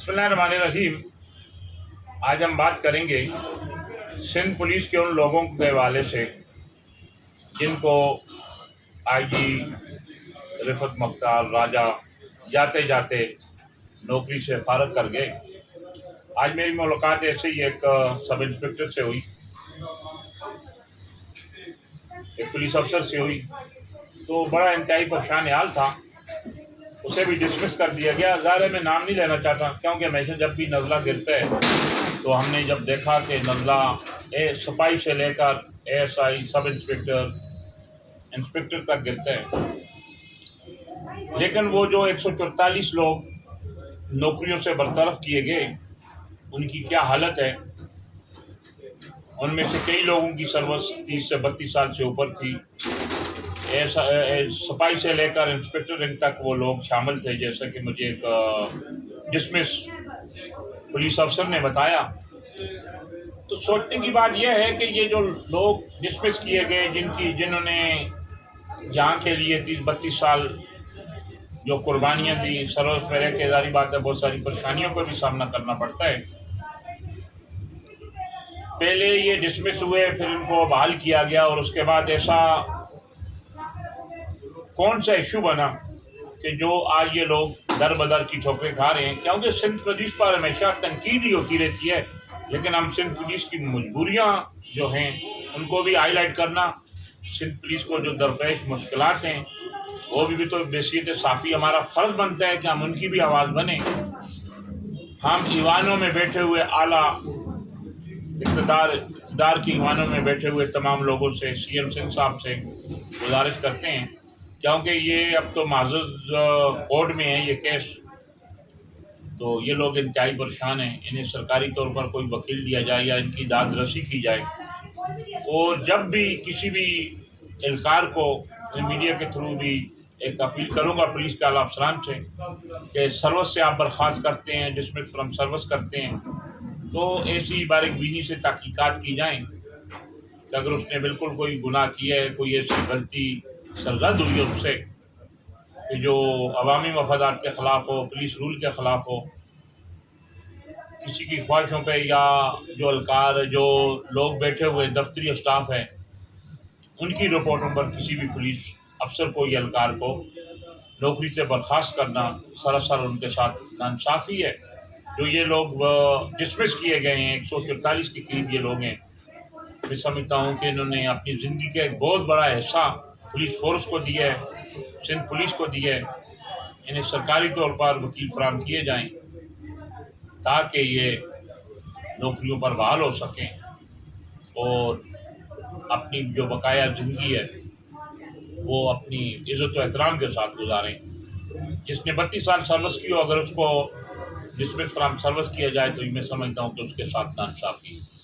बिस्मिल्लाहिर्रहमानिर्रहीम। आज हम बात करेंगे सिंध पुलिस के उन लोगों के हवाले से जिनको आईजी रिफत मुख्तार राजा जाते जाते नौकरी से फारग कर गए। आज मेरी मुलाकात ऐसे ही एक सब इंस्पेक्टर से हुई, एक पुलिस अफसर से हुई, तो बड़ा इंतहाई परेशान हाल था। उसे भी डिसमिस कर दिया गया। ज़ाहिर मैं नाम नहीं लेना चाहता, क्योंकि हमेशा जब भी नज़ला गिरता है तो हमने जब देखा कि नज़ला सिपाही से लेकर एएसआई, सब इंस्पेक्टर, इंस्पेक्टर तक गिरता है, लेकिन वो जो 144 लोग नौकरियों से बरतरफ किए गए, उनकी क्या हालत है। उनमें से कई लोगों की सर्विस 30 से 32 साल से ऊपर थी। ऐसा सिपाही से लेकर इंस्पेक्टर रैंक तक वो लोग शामिल थे, जैसा कि मुझे एक डिसमिस पुलिस अफसर ने बताया। तो सोचने की बात यह है कि ये जो लोग डिसमिस किए गए, जिन्होंने जहाँ के लिए 30-32 साल जो कुर्बानियाँ दी, सर्विस में रह के जारी बात है बहुत सारी परेशानियों का भी सामना करना पड़ता है। पहले ये डिसमिस हुए, फिर इनको बहाल किया गया, और उसके बाद ऐसा कौन सा इशू बना कि जो आज ये लोग दर बदर की ठोकरें खा रहे हैं। क्योंकि सिंध पुलिस पर हमेशा तनकीद ही होती रहती है, लेकिन हम सिंध पुलिस की मजबूरियां जो हैं उनको भी हाईलाइट करना, सिंध पुलिस को जो दरपेश मुश्किलात हैं वो भी तो बेसियत साफ़ी हमारा फ़र्ज़ बनता है कि हम उनकी भी आवाज़ बने। हम ईवानों में बैठे हुए आला इक़्तिदार की ईवानों में बैठे हुए तमाम लोगों से, सीएम सिंह साहब से गुजारिश करते हैं, क्योंकि ये अब तो माज़ूज़ कोर्ट में है ये केस, तो ये लोग इंतहाई परेशान हैं। इन्हें सरकारी तौर पर कोई वकील दिया जाए या इनकी दाद रसी की जाए। और जब भी किसी भी एहलकार को मीडिया के थ्रू भी एक अपील करूँगा पुलिस के आला अफसरान से कि सर्विस से आप बर्खास्त करते हैं, डिसमिस फ्रॉम सर्विस करते हैं, तो ऐसी बारीकबीनी से तहकीकात की जाएँ कि अगर उसने बिल्कुल कोई गुनाह किया है, कोई ऐसी गलती सरजद हुई है उससे कि जो अवामी मफादात के ख़िलाफ़ हो, पुलिस रूल के ख़िलाफ़ हो, किसी की ख्वाहिशों पे, या जो अलकार जो लोग बैठे हुए दफ्तरी स्टाफ हैं उनकी रिपोर्टों पर किसी भी पुलिस अफसर को या अलकार को नौकरी से बर्खास्त करना सरासर उनके साथ नाइंसाफ़ी है। जो ये लोग डिसमिस किए गए हैं, 144 के करीब ये लोग हैं, मैं समझता हूँ कि इन्होंने अपनी ज़िंदगी का एक बहुत बड़ा हिस्सा पुलिस फोर्स को दिया है, सिंध पुलिस को दिया है। इन्हें सरकारी तौर पर वकील फराहम किए जाएँ ताकि ये नौकरियों पर बहाल हो सकें और अपनी जो बकाया ज़िंदगी है वो अपनी इज़्ज़त व एहतराम के साथ गुजारें। जिसने 32 साल सर्विस की हो, अगर उसको डिसमिस फ्रॉम सर्विस किया जाए तो मैं समझता हूँ कि उसके साथ नाइंसाफ़ी है।